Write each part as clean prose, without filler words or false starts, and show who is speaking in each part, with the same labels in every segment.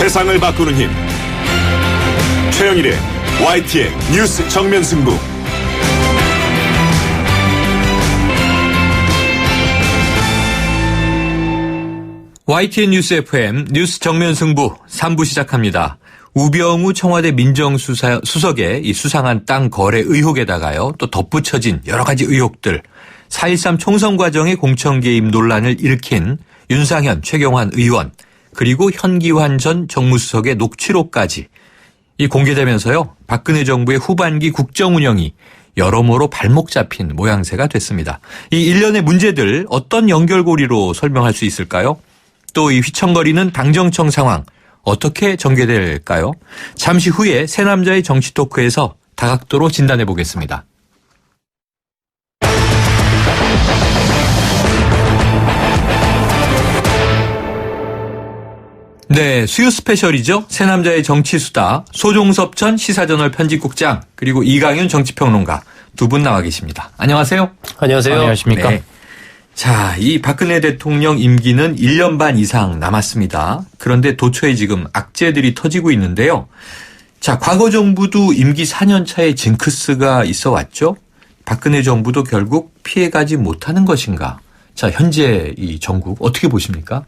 Speaker 1: 세상을 바꾸는 힘. 최영일의 YTN 뉴스 정면 승부.
Speaker 2: YTN 뉴스 FM 뉴스 정면 승부 3부 시작합니다. 우병우 청와대 민정수석의 이 수상한 땅 거래 의혹에다가요, 또 덧붙여진 여러 가지 의혹들, 4.13 총선 과정의 공천 개입 논란을 일으킨 윤상현, 최경환 의원, 그리고 현기환 전 정무수석의 녹취록까지 이 공개되면서요, 박근혜 정부의 후반기 국정 운영이 여러모로 발목 잡힌 모양새가 됐습니다. 이 일련의 문제들 어떤 연결고리로 설명할 수 있을까요? 또 이 휘청거리는 당정청 상황 어떻게 전개될까요? 잠시 후에 새 남자의 정치 토크에서 다각도로 진단해 보겠습니다. 네, 수요 스페셜이죠. 새 남자의 정치수다. 소종섭 전 시사저널 편집국장, 그리고 이강윤 정치평론가 두 분 나와 계십니다. 안녕하세요.
Speaker 3: 안녕하세요.
Speaker 2: 안녕하십니까. 네. 자, 이 박근혜 대통령 임기는 1년 반 이상 남았습니다. 그런데 도처에 지금 악재들이 터지고 있는데요. 자, 과거 정부도 임기 4년 차에 징크스가 있어 왔죠. 박근혜 정부도 결국 피해가지 못하는 것인가. 자, 현재 이 정국 어떻게 보십니까?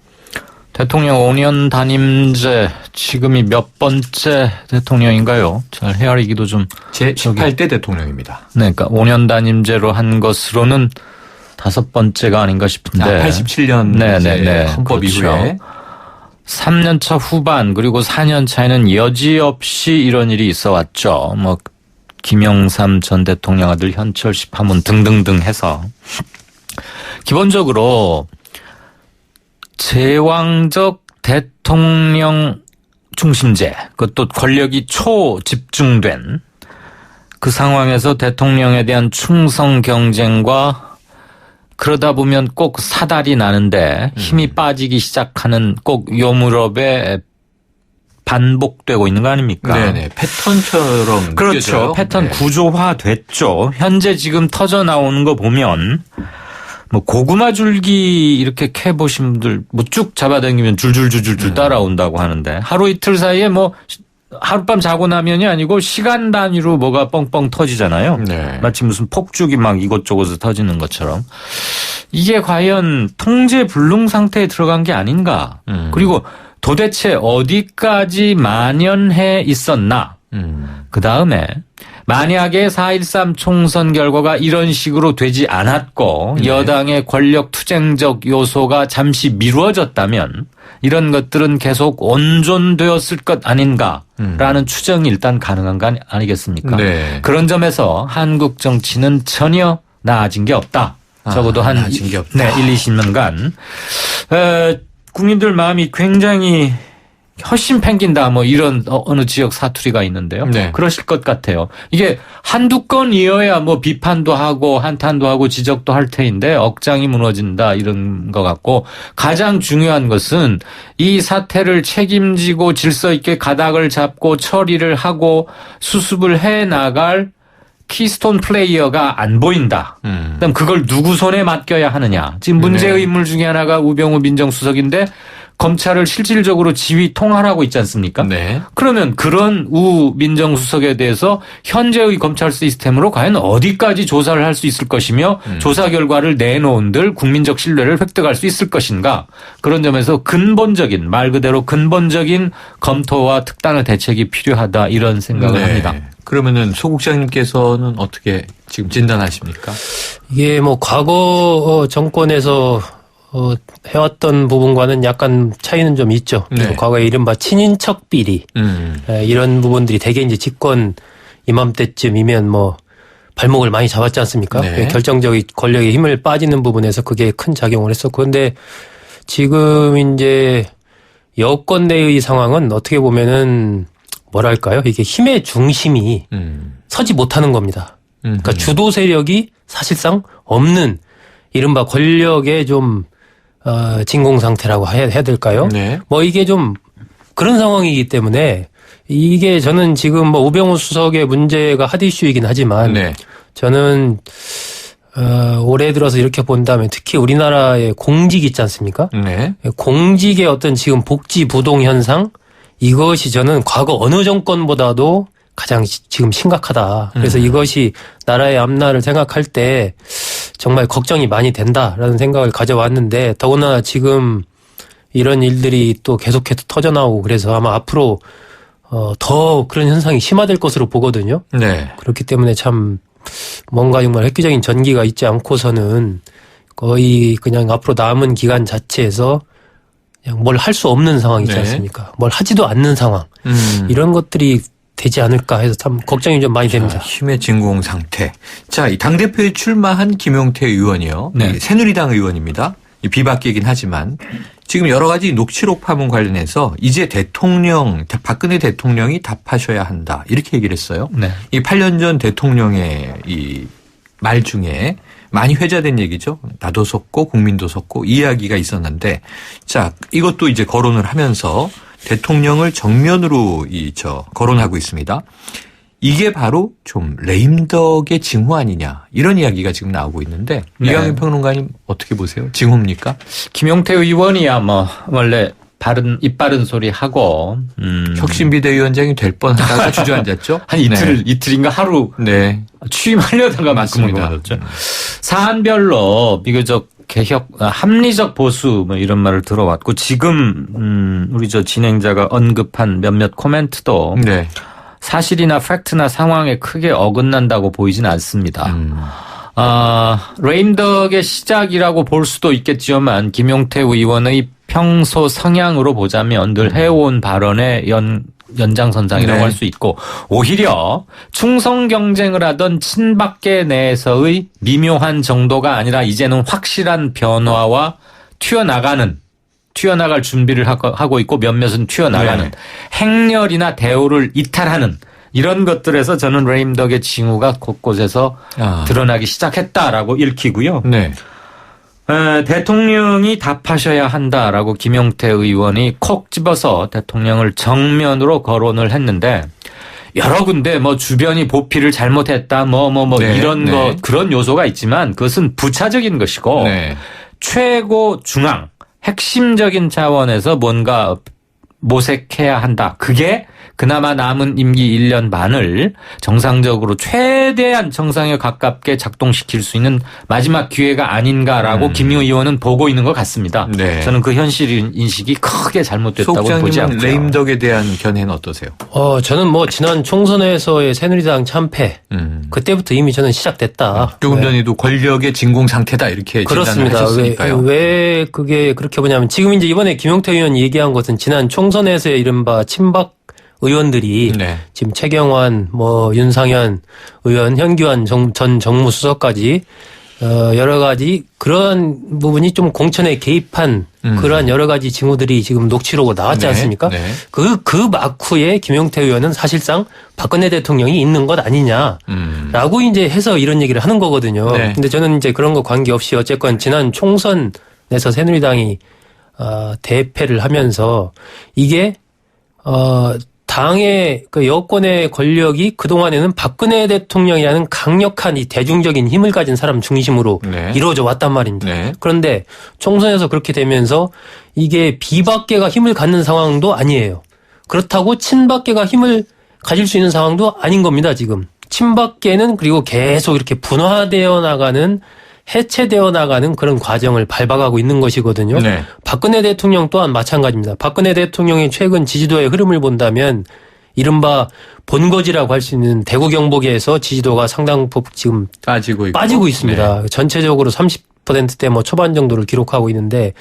Speaker 3: 대통령 5년 단임제, 지금이 몇 번째 대통령인가요? 잘 헤아리기도 좀.
Speaker 2: 제18대 대통령입니다.
Speaker 3: 네, 그러니까 5년 단임제로 한 것으로는 5번째가 아닌가 싶은데.
Speaker 2: 87년
Speaker 3: 네네네.
Speaker 2: 헌법
Speaker 3: 그렇죠.
Speaker 2: 이후에.
Speaker 3: 3년차 후반 그리고 4년 차에는 여지없이 이런 일이 있어 왔죠. 뭐 김영삼 전 대통령 아들 현철 씨 파문 등등등 해서. 기본적으로 제왕적 대통령 중심제, 그것도 권력이 초집중된 그 상황에서 대통령에 대한 충성 경쟁과 그러다 보면 꼭 사달이 나는데 힘이 빠지기 시작하는 꼭 요 무렵에 반복되고 있는 거 아닙니까?
Speaker 2: 네네. 패턴처럼.
Speaker 3: 그렇죠.
Speaker 2: 느껴져요.
Speaker 3: 패턴
Speaker 2: 네.
Speaker 3: 구조화 됐죠. 현재 지금 터져 나오는 거 보면 뭐 고구마 줄기 이렇게 캐 보신 분들 뭐 쭉 잡아당기면 줄줄줄줄 따라온다고 하는데 하루 이틀 사이에 뭐 하룻밤 자고 나면이 아니고 시간 단위로 뭐가 뻥뻥 터지잖아요.
Speaker 2: 네.
Speaker 3: 마치 무슨 폭죽이 막 이곳저곳에서 터지는 것처럼. 이게 과연 통제 불능 상태에 들어간 게 아닌가. 그리고 도대체 어디까지 만연해 있었나. 그다음에 만약에 4.13 총선 결과가 이런 식으로 되지 않았고
Speaker 2: 네.
Speaker 3: 여당의 권력 투쟁적 요소가 잠시 미루어졌다면 이런 것들은 계속 온전되었을 것 아닌가라는 추정이 일단 가능한 거 아니겠습니까?
Speaker 2: 네.
Speaker 3: 그런 점에서 한국 정치는 전혀 나아진 게 없다. 적어도 한
Speaker 2: 나아진 게 없다.
Speaker 3: 네, 1, 20년간 국민들 마음이 굉장히 훨씬 팽긴다 뭐 이런 어느 지역 사투리가 있는데요.
Speaker 2: 네.
Speaker 3: 그러실 것 같아요. 이게 한두 건이어야 뭐 비판도 하고 한탄도 하고 지적도 할 테인데 억장이 무너진다 이런 것 같고, 가장 중요한 것은 이 사태를 책임지고 질서 있게 가닥을 잡고 처리를 하고 수습을 해 나갈 키스톤 플레이어가 안 보인다. 그럼 그걸 누구 손에 맡겨야 하느냐. 지금 문제의
Speaker 2: 네.
Speaker 3: 인물 중에 하나가 우병우 민정수석인데 검찰을 실질적으로 지휘 통할하고 있지 않습니까?
Speaker 2: 네.
Speaker 3: 그러면 그런 우 민정수석에 대해서 현재의 검찰 시스템으로 과연 어디까지 조사를 할 수 있을 것이며 조사 결과를 내놓은들 국민적 신뢰를 획득할 수 있을 것인가. 그런 점에서 근본적인, 말 그대로 근본적인 검토와 특단의 대책이 필요하다 이런 생각을
Speaker 2: 네.
Speaker 3: 합니다.
Speaker 2: 그러면은 소 국장님께서는 어떻게 지금 진단하십니까?
Speaker 4: 이게 뭐 과거 정권에서 해왔던 부분과는 약간 차이는 좀 있죠.
Speaker 2: 네.
Speaker 4: 과거에 이른바 친인척 비리 이런 부분들이 대개 이제 집권 이맘때쯤이면 뭐 발목을 많이 잡았지 않습니까?
Speaker 2: 네.
Speaker 4: 결정적인 권력의 힘을 빠지는 부분에서 그게 큰 작용을 했었고, 그런데 지금 이제 여권 내의 상황은 어떻게 보면은 뭐랄까요? 이게 힘의 중심이 서지 못하는 겁니다. 그러니까 주도 세력이 사실상 없는 이른바 권력의 좀 진공 상태라고 해야 될까요?
Speaker 2: 네.
Speaker 4: 뭐 이게 좀 그런 상황이기 때문에 이게 저는 지금 뭐 우병우 수석의 문제가 핫 이슈이긴 하지만
Speaker 2: 네.
Speaker 4: 저는 올해 들어서 이렇게 본다면 특히 우리나라의 공직 있지 않습니까?
Speaker 2: 네.
Speaker 4: 공직의 어떤 지금 복지 부동 현상, 이것이 저는 과거 어느 정권보다도 가장 지금 심각하다. 그래서 이것이 나라의 앞날을 생각할 때 정말 걱정이 많이 된다라는 생각을 가져왔는데 더구나 지금 이런 일들이 또 계속해서 터져나오고 그래서 아마 앞으로 더 그런 현상이 심화될 것으로 보거든요.
Speaker 2: 네.
Speaker 4: 그렇기 때문에 참 뭔가 정말 획기적인 전기가 있지 않고서는 거의 그냥 앞으로 남은 기간 자체에서 그냥 뭘 할 수 없는 상황이 있지
Speaker 2: 네.
Speaker 4: 않습니까? 뭘 하지도 않는 상황. 이런 것들이 되지 않을까 해서 참 걱정이 좀 많이 됩니다.
Speaker 2: 힘의 진공 상태. 자, 이 당대표에 출마한 김용태 의원이요.
Speaker 3: 네.
Speaker 2: 이 새누리당 의원입니다. 이 비박계이긴 하지만 지금 여러 가지 녹취록 파문 관련해서 이제 박근혜 대통령이 답하셔야 한다. 이렇게 얘기를 했어요.
Speaker 3: 네.
Speaker 2: 이 8년 전 대통령의 이 말 중에 많이 회자된 얘기죠. 나도 속고 국민도 속고 이야기가 있었는데 자, 이것도 이제 거론을 하면서 대통령을 정면으로 거론하고 있습니다. 이게 바로 좀 레임덕의 징후 아니냐 이런 이야기가 지금 나오고 있는데
Speaker 3: 네.
Speaker 2: 이강인 평론가님 어떻게 보세요? 징후입니까?
Speaker 3: 김용태 의원이야 뭐 원래 입바른 소리 하고
Speaker 2: 혁신비대위원장이 될 뻔하다가 주저앉았죠.
Speaker 3: 한 이틀인가 하루
Speaker 2: 네.
Speaker 3: 취임하려다가
Speaker 2: 맞습니다.
Speaker 3: 그만뒀죠. 사안별로 비교적 합리적 보수 뭐 이런 말을 들어왔고 지금 우리 진행자가 언급한 몇몇 코멘트도
Speaker 2: 네.
Speaker 3: 사실이나 팩트나 상황에 크게 어긋난다고 보이진 않습니다. 레임덕의 시작이라고 볼 수도 있겠지만 김용태 의원의 평소 성향으로 보자면 늘 해온 발언의 연장선상이라고
Speaker 2: 네.
Speaker 3: 할 수 있고 오히려 충성 경쟁을 하던 친박계 내에서의 미묘한 정도가 아니라 이제는 확실한 변화와 튀어나갈 준비를 하고 있고 몇몇은 튀어나가는
Speaker 2: 네.
Speaker 3: 행렬이나 대우를 이탈하는 이런 것들에서 저는 레임덕의 징후가 곳곳에서 드러나기 시작했다라고 읽히고요.
Speaker 2: 네.
Speaker 3: 대통령이 답하셔야 한다라고 김용태 의원이 콕 집어서 대통령을 정면으로 거론을 했는데 여러 군데 뭐 주변이 보필을 잘못했다
Speaker 2: 네,
Speaker 3: 이런
Speaker 2: 네.
Speaker 3: 그런 요소가 있지만 그것은 부차적인 것이고
Speaker 2: 네.
Speaker 3: 최고 중앙 핵심적인 차원에서 뭔가 모색해야 한다. 그게 그나마 남은 임기 1년 반을 정상적으로 최대한 정상에 가깝게 작동시킬 수 있는 마지막 기회가 아닌가라고 김 의원은 보고 있는 것 같습니다.
Speaker 2: 네.
Speaker 3: 저는 그 현실 인식이 크게 잘못됐다고 보지
Speaker 2: 소장님은
Speaker 3: 않고요.
Speaker 2: 레임덕에 대한 견해는 어떠세요?
Speaker 4: 저는 뭐 지난 총선에서의 새누리당 참패 그때부터 이미 저는 시작됐다.
Speaker 2: 조금 전에도 권력의 진공 상태다 이렇게 진단을
Speaker 4: 그렇습니다.
Speaker 2: 하셨으니까요.
Speaker 4: 왜 그게 그렇게 보냐면 지금 이제 이번에 김용태 의원이 얘기한 것은 지난 총선에서의 이른바 친박 의원들이
Speaker 2: 네.
Speaker 4: 지금 최경환, 윤상현 의원, 현기환 전 정무수석까지 여러 가지 그런 부분이 좀 공천에 개입한 그러한 여러 가지 징후들이 지금 녹취록으로 나왔지
Speaker 2: 네.
Speaker 4: 않습니까?
Speaker 2: 네.
Speaker 4: 그 막후에 김용태 의원은 사실상 박근혜 대통령이 있는 것 아니냐라고 이제 해서 이런 얘기를 하는 거거든요.
Speaker 2: 네.
Speaker 4: 근데 저는 이제 그런 거 관계없이 어쨌건 지난 총선에서 새누리당이 대패를 하면서 이게 당의 그 여권의 권력이 그동안에는 박근혜 대통령이라는 강력한 이 대중적인 힘을 가진 사람 중심으로
Speaker 2: 네.
Speaker 4: 이루어져 왔단 말입니다.
Speaker 2: 네.
Speaker 4: 그런데 총선에서 그렇게 되면서 이게 비박계가 힘을 갖는 상황도 아니에요. 그렇다고 친박계가 힘을 가질 수 있는 상황도 아닌 겁니다, 지금. 친박계는 그리고 계속 이렇게 분화되어 나가는 해체되어 나가는 그런 과정을 밟아가고 있는 것이거든요.
Speaker 2: 네.
Speaker 4: 박근혜 대통령 또한 마찬가지입니다. 박근혜 대통령의 최근 지지도의 흐름을 본다면 이른바 본거지라고 할 수 있는 대구 경북에서 지지도가 상당폭 지금 빠지고 있습니다.
Speaker 2: 네.
Speaker 4: 전체적으로 30%대 초반 정도를 기록하고 있는데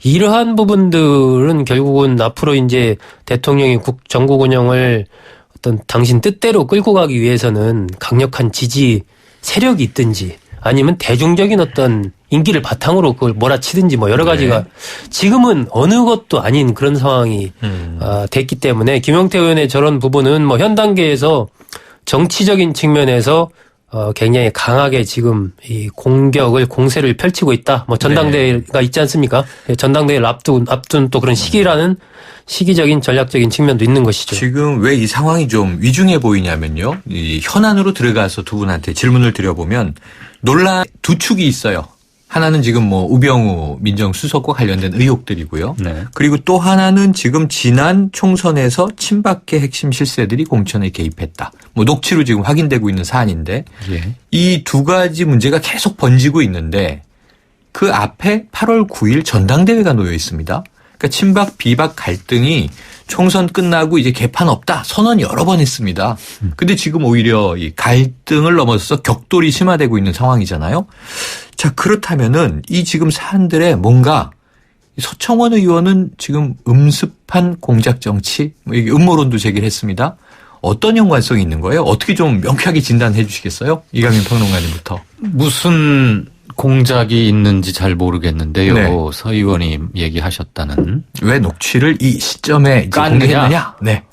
Speaker 4: 이러한 부분들은 결국은 앞으로 이제 대통령이 전국 운영을 어떤 당신 뜻대로 끌고 가기 위해서는 강력한 지지 세력이 있든지 아니면 대중적인 어떤 인기를 바탕으로 그걸 몰아치든지 여러 가지가 지금은 어느 것도 아닌 그런 상황이 됐기 때문에 김용태 의원의 저런 부분은 현 단계에서 정치적인 측면에서 굉장히 강하게 지금 이 공세를 펼치고 있다. 전당대회가 있지 않습니까? 전당대회를 앞둔 또 그런 시기적인 전략적인 측면도 있는 것이죠.
Speaker 2: 지금 왜 이 상황이 좀 위중해 보이냐면요. 이 현안으로 들어가서 두 분한테 질문을 드려보면 논란 두 축이 있어요. 하나는 지금 뭐 우병우 민정수석과 관련된 의혹들이고요.
Speaker 3: 네.
Speaker 2: 그리고 또 하나는 지금 지난 총선에서 친박계 핵심 실세들이 공천에 개입했다. 뭐 녹취로 지금 확인되고 있는 사안인데
Speaker 3: 예.
Speaker 2: 이 두 가지 문제가 계속 번지고 있는데 그 앞에 8월 9일 전당대회가 놓여 있습니다. 그러니까 친박 비박 갈등이 총선 끝나고 이제 개판 없다 선언 여러 번 했습니다. 근데 지금 오히려 이 갈등을 넘어서서 격돌이 심화되고 있는 상황이잖아요. 자, 그렇다면은 이 지금 사안들에 뭔가 서청원 의원은 지금 음습한 공작 정치, 이게 음모론도 제기를 했습니다. 어떤 연관성이 있는 거예요? 어떻게 좀 명쾌하게 진단해 주시겠어요? 이강민 평론가님부터.
Speaker 3: 무슨 공작이 있는지 잘 모르겠는데요.
Speaker 2: 네.
Speaker 3: 서 의원이 얘기하셨다는.
Speaker 2: 왜 녹취를 이 시점에 이제
Speaker 3: 깠느냐?
Speaker 2: 공개했느냐? 네.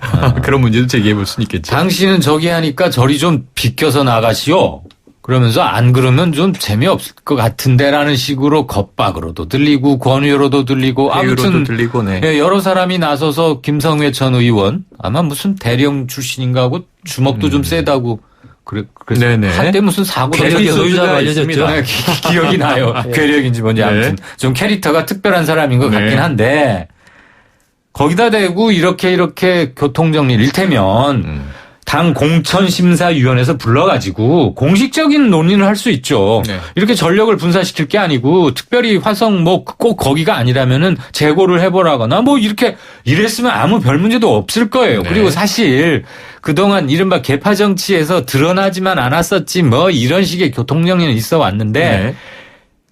Speaker 2: 그런 문제도 제기해 볼 수는 있겠죠.
Speaker 3: 당신은 저기 하니까 저리 좀 비껴서 나가시오. 그러면서 안 그러면 좀 재미없을 것 같은데라는 식으로 겁박으로도 들리고 권유로도 들리고 아무튼
Speaker 2: 회유로도 들리고, 네.
Speaker 3: 예, 여러 사람이 나서서 김성회 전 의원 아마 무슨 대령 출신인가 하고 주먹도 좀 세다고 그래서
Speaker 2: 네네.
Speaker 3: 한때 무슨 사고도
Speaker 4: 괴력의
Speaker 3: 있었습니다.
Speaker 4: 소유자로 알려졌죠.
Speaker 3: 네, 기억이 나요. 괴력인지 뭔지
Speaker 2: 네.
Speaker 3: 아무튼 좀 캐릭터가 특별한 사람인 것
Speaker 2: 네.
Speaker 3: 같긴 한데 거기다 대고 이렇게 교통정리를 일테면 당 공천심사위원회에서 불러가지고 공식적인 논의를 할 수 있죠.
Speaker 2: 네.
Speaker 3: 이렇게 전력을 분산시킬 게 아니고 특별히 화성 뭐 꼭 거기가 아니라면은 재고를 해보라거나 뭐 이렇게 이랬으면 아무 별 문제도 없을 거예요.
Speaker 2: 네.
Speaker 3: 그리고 사실 그동안 이른바 개파 정치에서 드러나지만 않았었지 뭐 이런 식의 교통정리는 있어 왔는데
Speaker 2: 네.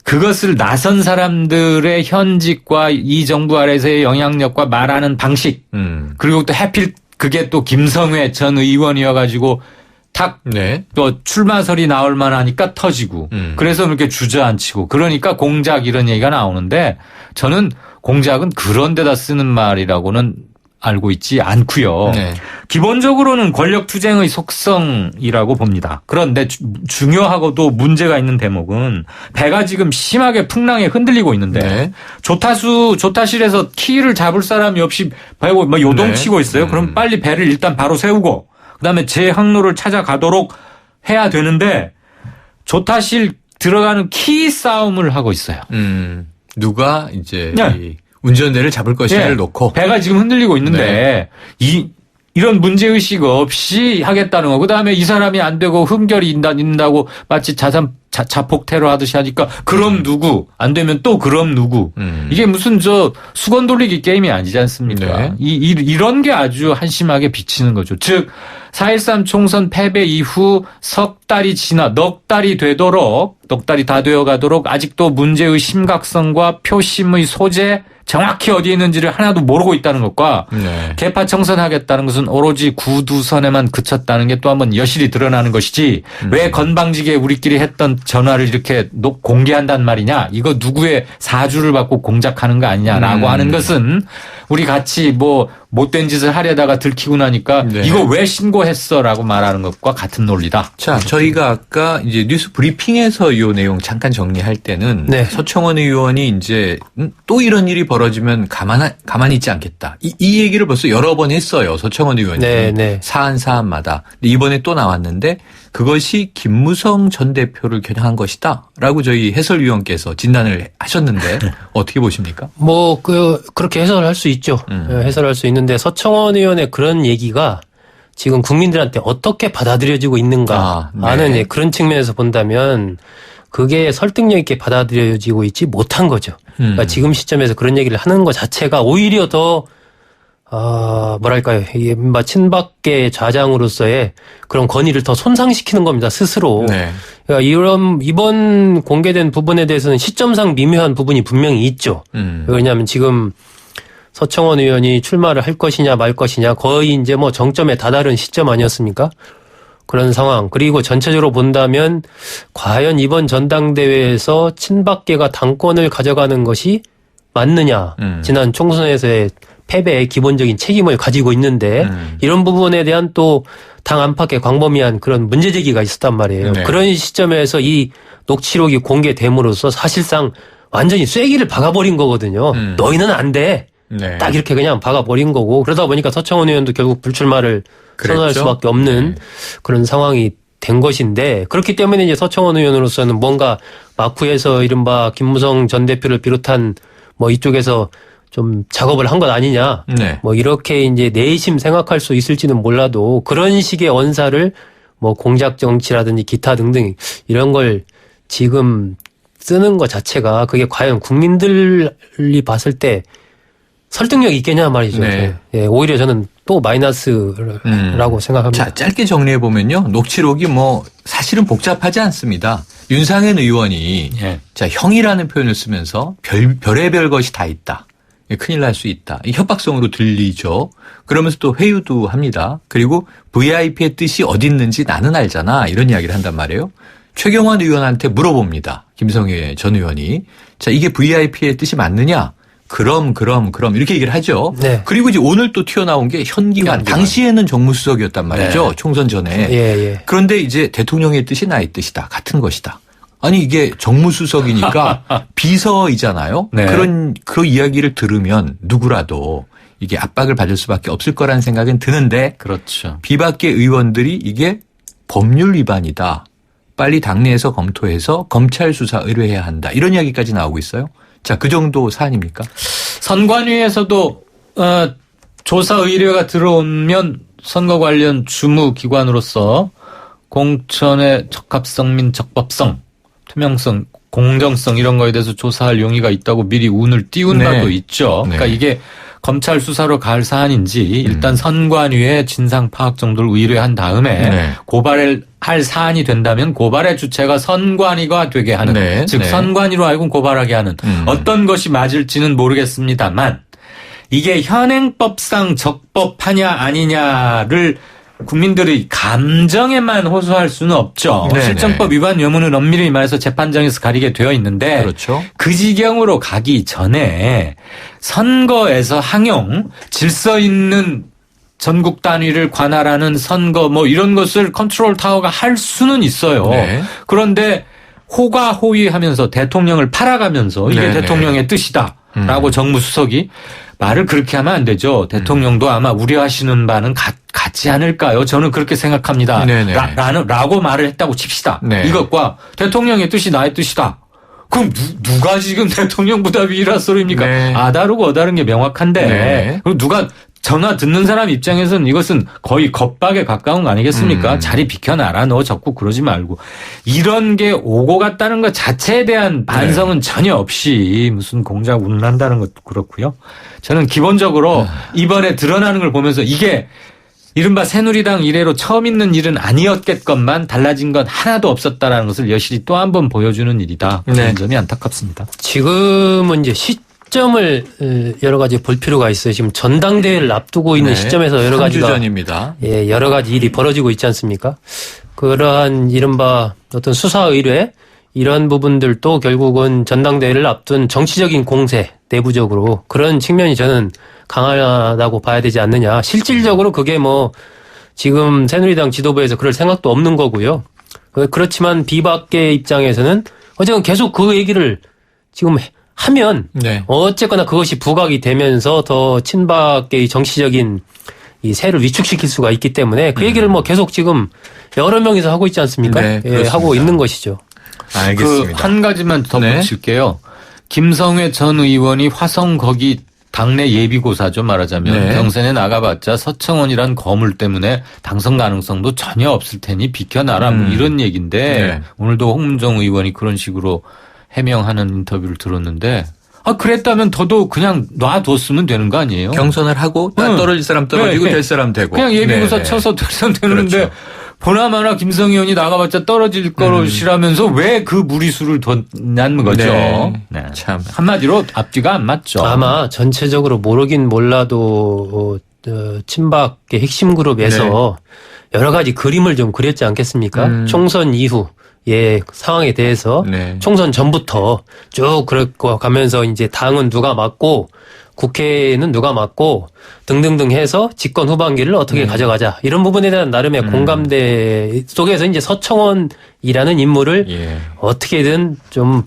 Speaker 3: 그것을 나선 사람들의 현직과 이 정부 아래서의 영향력과 말하는 방식 그리고 또 하필 그게 또 김성회 전 의원이어가지고 탁
Speaker 2: 네.
Speaker 3: 또 출마설이 나올 만하니까 터지고 그래서 이렇게 주저앉히고 그러니까 공작 이런 얘기가 나오는데 저는 공작은 그런 데다 쓰는 말이라고는 알고 있지 않고요.
Speaker 2: 네.
Speaker 3: 기본적으로는 권력투쟁의 속성이라고 봅니다. 그런데 중요하고도 문제가 있는 대목은 배가 지금 심하게 풍랑에 흔들리고 있는데
Speaker 2: 네.
Speaker 3: 조타실에서 키를 잡을 사람이 없이 배고 막 요동치고 있어요. 그럼 빨리 배를 일단 바로 세우고 그다음에 제 항로를 찾아가도록 해야 되는데 조타실 들어가는 키 싸움을 하고 있어요.
Speaker 2: 누가 이제
Speaker 3: 네.
Speaker 2: 이 운전대를 잡을 것인가를
Speaker 3: 예,
Speaker 2: 놓고
Speaker 3: 배가 지금 흔들리고 있는데 이런 문제의식 없이 하겠다는 거. 그다음에 이 사람이 안 되고 흠결이 있는다고 마치 자폭 테러 하듯이 하니까 그럼 누구 안 되면 또 그럼 누구 이게 무슨 수건 돌리기 게임이 아니지 않습니까?
Speaker 2: 네.
Speaker 3: 이런 게 아주 한심하게 비치는 거죠. 즉 4.13 총선 패배 이후 석 달이 넉 달이 다 되어가도록 아직도 문제의 심각성과 표심의 소재 정확히 어디에 있는지를 하나도 모르고 있다는 것과
Speaker 2: 네.
Speaker 3: 개파 청선하겠다는 것은 오로지 구두선에만 그쳤다는 게 또 한번 여실히 드러나는 것이지 왜 건방지게 우리끼리 했던 전화를 이렇게 공개한단 말이냐 이거 누구의 사주를 받고 공작하는 거 아니냐라고 하는 것은 우리 같이 뭐 못된 짓을 하려다가 들키고 나니까
Speaker 2: 네.
Speaker 3: 이거 왜 신고했어라고 말하는 것과 같은 논리다.
Speaker 2: 자, 저희가 아까 이제 뉴스 브리핑에서 이 내용 잠깐 정리할 때는
Speaker 4: 네.
Speaker 2: 서청원 의원이 이제 또 이런 일이 벌어지면 가만히 있지 않겠다. 이 얘기를 벌써 여러 번 했어요. 서청원 의원이.
Speaker 4: 네.
Speaker 2: 사안마다. 근데 이번에 또 나왔는데 그것이 김무성 전 대표를 겨냥한 것이다. 라고 저희 해설위원께서 진단을 하셨는데 어떻게 보십니까?
Speaker 4: 뭐 그렇게 해설할 수 있죠. 해설할 수 있는데 서청원 의원의 그런 얘기가 지금 국민들한테 어떻게 받아들여지고 있는가
Speaker 2: 네.
Speaker 4: 하는 그런 측면에서 본다면 그게 설득력 있게 받아들여지고 있지 못한 거죠. 그러니까 지금 시점에서 그런 얘기를 하는 것 자체가 오히려 더 뭐랄까요. 이게 친박계 좌장으로서의 그런 권위를 더 손상시키는 겁니다. 스스로.
Speaker 2: 네.
Speaker 4: 그러니까 이번 공개된 부분에 대해서는 시점상 미묘한 부분이 분명히 있죠. 왜냐하면 지금 서청원 의원이 출마를 할 것이냐 말 것이냐 거의 이제 뭐 정점에 다다른 시점 아니었습니까? 그런 상황. 그리고 전체적으로 본다면 과연 이번 전당대회에서 친박계가 당권을 가져가는 것이 맞느냐. 지난 총선에서의 패배의 기본적인 책임을 가지고 있는데 이런 부분에 대한 또 당 안팎의 광범위한 그런 문제 제기가 있었단 말이에요.
Speaker 2: 네.
Speaker 4: 그런 시점에서 이 녹취록이 공개됨으로써 사실상 완전히 쐐기를 박아버린 거거든요. 너희는 안 돼.
Speaker 2: 네.
Speaker 4: 딱 이렇게 그냥 박아버린 거고 그러다 보니까 서청원 의원도 결국 불출마를
Speaker 2: 그랬죠?
Speaker 4: 선언할 수밖에 없는 그런 상황이 된 것인데 그렇기 때문에 이제 서청원 의원으로서는 뭔가 마쿠에서 이른바 김무성 전 대표를 비롯한 뭐 이쪽에서 좀 작업을 한 것 아니냐.
Speaker 2: 네.
Speaker 4: 뭐 이렇게 이제 내심 생각할 수 있을지는 몰라도 그런 식의 언사를 뭐 공작 정치라든지 기타 등등 이런 걸 지금 쓰는 것 자체가 그게 과연 국민들이 봤을 때 설득력이 있겠냐 말이죠.
Speaker 2: 네.
Speaker 4: 예, 오히려 저는 또 마이너스라고 생각합니다.
Speaker 2: 자, 짧게 정리해 보면요. 녹취록이 뭐 사실은 복잡하지 않습니다. 윤상현 의원이
Speaker 3: 예.
Speaker 2: 자, 형이라는 표현을 쓰면서 별의별 것이 다 있다. 큰일 날 수 있다. 이 협박성으로 들리죠. 그러면서 또 회유도 합니다. 그리고 VIP의 뜻이 어디 있는지 나는 알잖아. 이런 이야기를 한단 말이에요. 최경환 의원한테 물어봅니다. 김성회 전 의원이. 자, 이게 VIP의 뜻이 맞느냐? 그럼 이렇게 얘기를 하죠.
Speaker 4: 네.
Speaker 2: 그리고 이제 오늘 또 튀어나온 게 현기환. 당시에는 정무수석이었단 말이죠.
Speaker 3: 네.
Speaker 2: 총선 전에.
Speaker 4: 예.
Speaker 2: 그런데 이제 대통령의 뜻이 나의 뜻이다. 같은 것이다. 아니 이게 정무수석이니까 비서이잖아요.
Speaker 3: 네.
Speaker 2: 그런 이야기를 들으면 누구라도 이게 압박을 받을 수밖에 없을 거라는 생각은 드는데
Speaker 3: 그렇죠.
Speaker 2: 비박계 의원들이 이게 법률 위반이다. 빨리 당내에서 검토해서 검찰 수사 의뢰해야 한다. 이런 이야기까지 나오고 있어요. 자, 그 정도 사안입니까?
Speaker 3: 선관위에서도 조사 의뢰가 들어오면 선거 관련 주무 기관으로서 공천의 적합성 및 적법성, 투명성, 공정성 이런 거에 대해서 조사할 용의가 있다고 미리 운을 띄운
Speaker 2: 네.
Speaker 3: 바도 있죠.
Speaker 2: 네.
Speaker 3: 그러니까 이게 검찰 수사로 갈 사안인지 일단 선관위에 진상 파악 정도를 의뢰한 다음에
Speaker 2: 네.
Speaker 3: 고발을 할 사안이 된다면 고발의 주체가 선관위가 되게 하는
Speaker 2: 네.
Speaker 3: 즉
Speaker 2: 네.
Speaker 3: 선관위로 알고 고발하게 하는 어떤 것이 맞을지는 모르겠습니다만 이게 현행법상 적법하냐 아니냐를 국민들의 감정에만 호소할 수는 없죠.
Speaker 2: 네네.
Speaker 3: 실정법 위반 여부는 엄밀히 말해서 재판정에서 가리게 되어 있는데
Speaker 2: 그렇죠.
Speaker 3: 그 지경으로 가기 전에 선거에서 항용, 질서 있는 전국 단위를 관할하는 선거 뭐 이런 것을 컨트롤 타워가 할 수는 있어요.
Speaker 2: 네.
Speaker 3: 그런데 호가호위하면서 대통령을 팔아가면서 이게
Speaker 2: 네네.
Speaker 3: 대통령의 뜻이다라고 정무수석이 말을 그렇게 하면 안 되죠. 대통령도 아마 우려하시는 바는 같지 않을까요? 저는 그렇게 생각합니다.
Speaker 2: 네네.
Speaker 3: 라고 말을 했다고 칩시다.
Speaker 2: 네.
Speaker 3: 이것과 대통령의 뜻이 나의 뜻이다. 그럼 누가 지금 대통령보다 위라 소리입니까?
Speaker 2: 네.
Speaker 3: 아다르고 어다른 게 명확한데
Speaker 2: 네.
Speaker 3: 그럼 누가 전화 듣는 사람 입장에서는 이것은 거의 겁박에 가까운 거 아니겠습니까? 자리 비켜놔라. 너 적고 그러지 말고. 이런 게 오고 갔다는 것 자체에 대한 반성은 전혀 없이 무슨 공작 운운한다는 것도 그렇고요. 저는 기본적으로 이번에 드러나는 걸 보면서 이게 이른바 새누리당 이래로 처음 있는 일은 아니었겠건만 달라진 건 하나도 없었다라는 것을 여실히 또 한 번 보여주는 일이다. 그런
Speaker 2: 네.
Speaker 3: 점이 안타깝습니다.
Speaker 4: 지금은 이제 시점을 여러 가지 볼 필요가 있어요. 지금 전당대회를 앞두고 있는
Speaker 2: 네.
Speaker 4: 시점에서 여러
Speaker 2: 3주
Speaker 4: 가지가
Speaker 2: 전입니다.
Speaker 4: 예, 여러 가지 일이 벌어지고 있지 않습니까? 그러한 이른바 어떤 수사 의뢰 이런 부분들도 결국은 전당대회를 앞둔 정치적인 공세 내부적으로 그런 측면이 저는 강하다고 봐야 되지 않느냐. 실질적으로 그게 뭐 지금 새누리당 지도부에서 그럴 생각도 없는 거고요. 그렇지만 비박계 입장에서는 어쨌든 계속 그 얘기를 지금 하면
Speaker 2: 네.
Speaker 4: 어쨌거나 그것이 부각이 되면서 더 친박계의 정치적인 이 세를 위축시킬 수가 있기 때문에 그 얘기를 뭐 계속 지금 여러 명이서 하고 있지 않습니까?
Speaker 2: 네,
Speaker 4: 예,
Speaker 2: 그렇습니다.
Speaker 4: 하고 있는 것이죠.
Speaker 2: 알겠습니다.
Speaker 3: 그 한 가지만 덧붙일게요. 김성회 전 의원이 화성 거기 당내 예비고사죠 말하자면
Speaker 2: 네.
Speaker 3: 경선에 나가봤자 서청원이란 거물 때문에 당선 가능성도 전혀 없을 테니 비켜나라 뭐 이런 얘기인데
Speaker 2: 네.
Speaker 3: 오늘도 홍문정 의원이 그런 식으로 해명하는 인터뷰를 들었는데 그랬다면 더더욱 그냥 놔뒀으면 되는 거 아니에요?
Speaker 2: 경선을 하고
Speaker 3: 응.
Speaker 2: 떨어질 사람 떨어지고
Speaker 3: 네.
Speaker 2: 될 사람 되고.
Speaker 3: 그냥 예비고사
Speaker 2: 네.
Speaker 3: 쳐서 되면 되는데
Speaker 2: 그렇죠.
Speaker 3: 보나마나 김성희 의원이 나가봤자 떨어질 것이라면서 왜 그 무리수를 뒀냐는 거죠.
Speaker 2: 네.
Speaker 3: 네.
Speaker 2: 참.
Speaker 3: 한마디로 앞뒤가 안 맞죠.
Speaker 4: 아마 전체적으로 모르긴 몰라도 친박계 핵심 그룹에서 여러 가지 그림을 좀 그렸지 않겠습니까? 총선 이후 예 상황에 대해서
Speaker 2: 네.
Speaker 4: 총선 전부터 쭉 그렇고 가면서 이제 당은 누가 맡고 국회는 누가 맡고 등등등 해서 집권 후반기를 어떻게 가져가자 이런 부분에 대한 나름의 공감대 속에서 이제 서청원이라는 인물을
Speaker 2: 예.
Speaker 4: 어떻게든 좀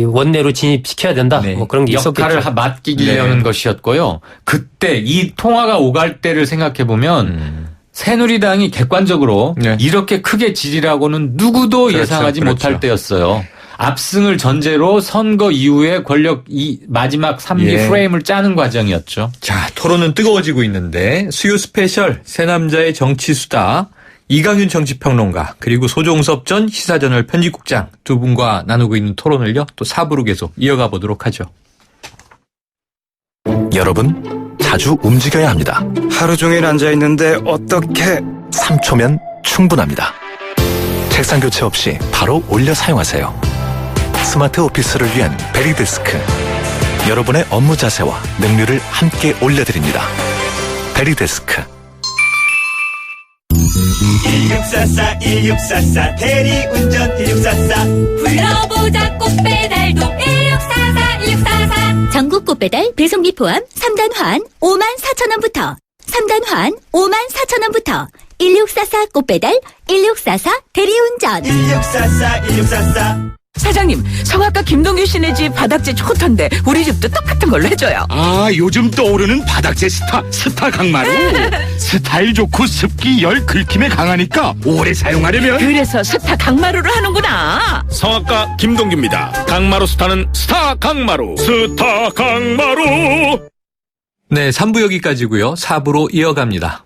Speaker 4: 원내로 진입시켜야 된다.
Speaker 2: 네.
Speaker 4: 뭐 그런 게
Speaker 3: 역할을
Speaker 4: 있었겠죠.
Speaker 3: 맡기려는
Speaker 2: 네.
Speaker 3: 것이었고요. 그때 이 통화가 오갈 때를 생각해 보면 새누리당이 객관적으로
Speaker 2: 네.
Speaker 3: 이렇게 크게 지지라고는 누구도
Speaker 2: 그렇죠,
Speaker 3: 예상하지
Speaker 2: 그렇죠.
Speaker 3: 못할 때였어요. 압승을 전제로 선거 이후에 권력 이 마지막 3기
Speaker 2: 예.
Speaker 3: 프레임을 짜는 과정이었죠.
Speaker 2: 자, 토론은 뜨거워지고 있는데 수요 스페셜 새 남자의 정치 수다 이강윤 정치평론가 그리고 소종섭 전 시사저널 편집국장 두 분과 나누고 있는 토론을요. 또 4부로 계속 이어가 보도록 하죠.
Speaker 5: 여러분, 자주 움직여야 합니다.
Speaker 6: 하루 종일 앉아있는데 어떻게
Speaker 5: 3초면 충분합니다. 책상 교체 없이 바로 올려 사용하세요. 스마트 오피스를 위한 베리데스크. 여러분의 업무 자세와 능률을 함께 올려드립니다. 베리데스크.
Speaker 7: 1644 대리운전 1644
Speaker 8: 불러보자 꽃배달도 1644 전국 꽃배달 배송비 포함 3단 환 54,000원부터 3단 환 54,000원부터 1644 꽃배달 1644 대리운전
Speaker 7: 1644
Speaker 9: 사장님, 성악가 김동규 씨네 집 바닥재 좋던데 우리 집도 똑같은 걸로 해줘요.
Speaker 10: 아, 요즘 떠오르는 바닥재 스타 강마루. 스타일 좋고 습기 열 긁힘에 강하니까 오래 사용하려면
Speaker 9: 그래서 스타 강마루를 하는구나.
Speaker 10: 성악가 김동규입니다. 강마루 스타는 스타 강마루. 스타 강마루.
Speaker 2: 네, 3부 여기까지고요. 4부로 이어갑니다.